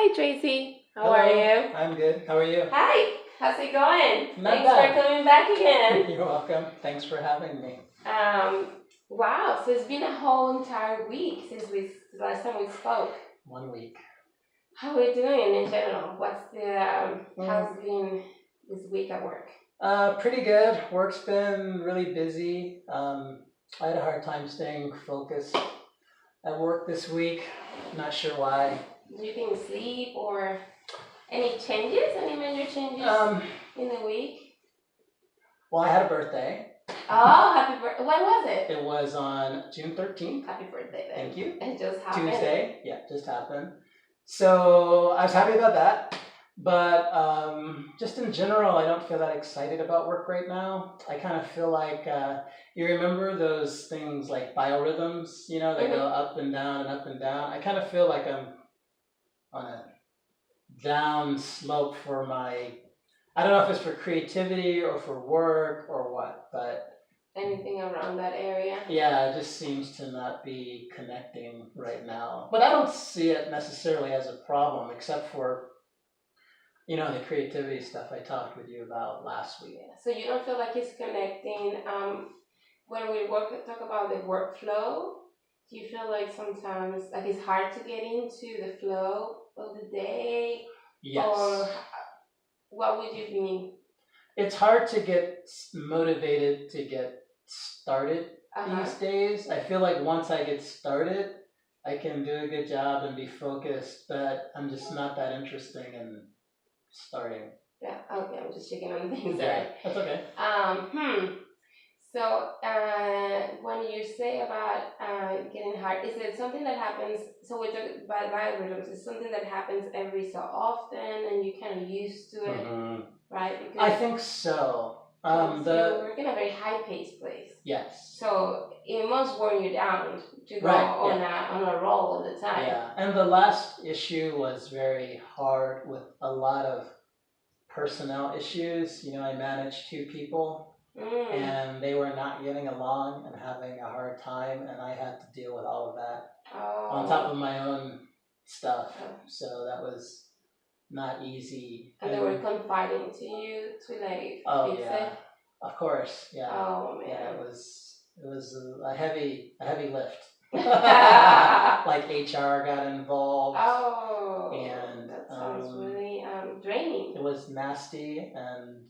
Hi, Tracy. How Hello. are you? I'm good. How are you? Hi. How's it going? Not Thanks bad. for coming back again. You're welcome. Thanks for having me. Wow. So it's been a whole entire week since the last time we spoke. 1 week. How are we doing in general? What's the how's it been this week at work? Pretty good. Work's been really busy. I had a hard time staying focused at work this week. Not sure why. Do you think sleep or any changes? Any major changes in the week? Well, I had a birthday. Oh, happy birthday! When was it? It was on June 13th. Happy birthday, then. Thank you. It just happened. Tuesday. Yeah, just happened. So I was happy about that. But just in general, I don't feel that excited about work right now. I kind of feel like, you remember those things like biorhythms, you know, that go up and down and up and down. I kind of feel like I'm on a down slope for my, I don't know if it's for creativity or for work or what, but anything around that area? yeah, it just seems to not be connecting right now. But I don't see it necessarily as a problem, except for, you know, the creativity stuff I talked with you about last week. Yeah. So you don't feel like it's connecting. When we talk about the workflow, do you feel like sometimes like it's hard to get into the flow of the day? Yes. Or what would you mean? It's hard to get motivated to get started these days. I feel like once I get started, I can do a good job and be focused, but I'm just not that interesting in starting. Yeah, okay, I'm just checking on things. Yeah, that's okay. So when you say about getting hard, is it something that happens? So we're talking about biorhythms. It's something that happens every so often, and you kind of used to it, right? Because I think so. you work in a very high-paced place. Yes. So it must wear you down to go on a roll all the time. Yeah, and the last issue was very hard with a lot of personnel issues. You know, I managed 2 people. And they were not getting along and having a hard time, and I had to deal with all of that on top of my own stuff. So that was not easy. And they were confiding to you to like fix it? Of course, yeah. Oh man. Yeah, it was a heavy lift. Like HR got involved. Oh. And that sounds really draining. It was nasty, and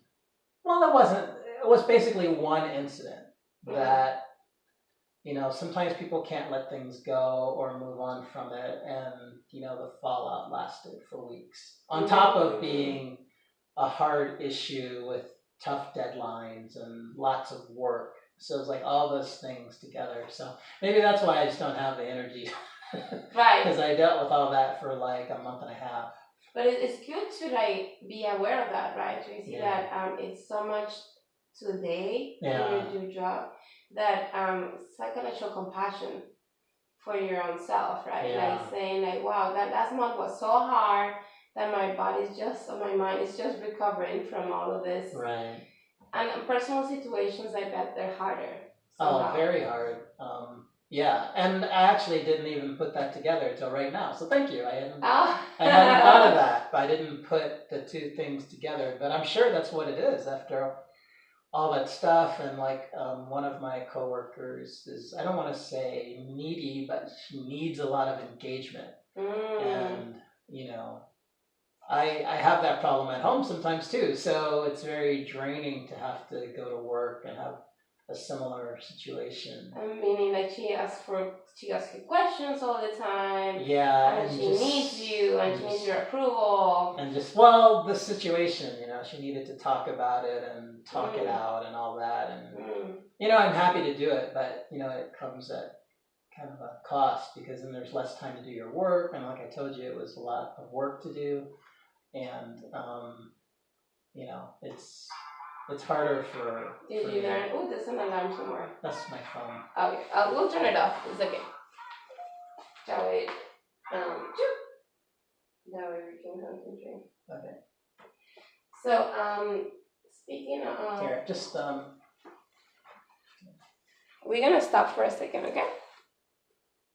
well, it was basically one incident that, you know, sometimes people can't let things go or move on from it, and, you know, the fallout lasted for weeks. On top of being a hard issue with tough deadlines and lots of work. So it's like all those things together. So maybe that's why I just don't have the energy. Right. Because I dealt with all that for like a month and a half. But it's good to like be aware of that, right? To see that it's so much today in your job that it's like gonna show compassion for your own self, right? Yeah. Like saying like, wow, that month was so hard that my my mind is just recovering from all of this. Right. And personal situations, I bet they're harder. Somehow. Oh, very hard. Yeah, and I actually didn't even put that together until right now. So thank you. I hadn't thought of that. I didn't put the 2 things together, but I'm sure that's what it is after all that stuff. And like one of my coworkers is, I don't want to say needy, but she needs a lot of engagement. And you know, I have that problem at home sometimes too. So it's very draining to have to go to work and have a similar situation. Meaning like she asks you questions all the time. Yeah. And she needs you and she needs your approval. And just, well, the situation, you know, she needed to talk about it and talk it out and all that. And, you know, I'm happy to do it, but, you know, it comes at kind of a cost, because then there's less time to do your work. And like I told you, it was a lot of work to do. And, you know, it's harder for Did you learn? Oh, there's an alarm somewhere. That's my phone. Okay, we'll turn it off. It's okay. That way, that way we can concentrate. Okay. So, speaking of... Here, just... We're gonna stop for a second, okay?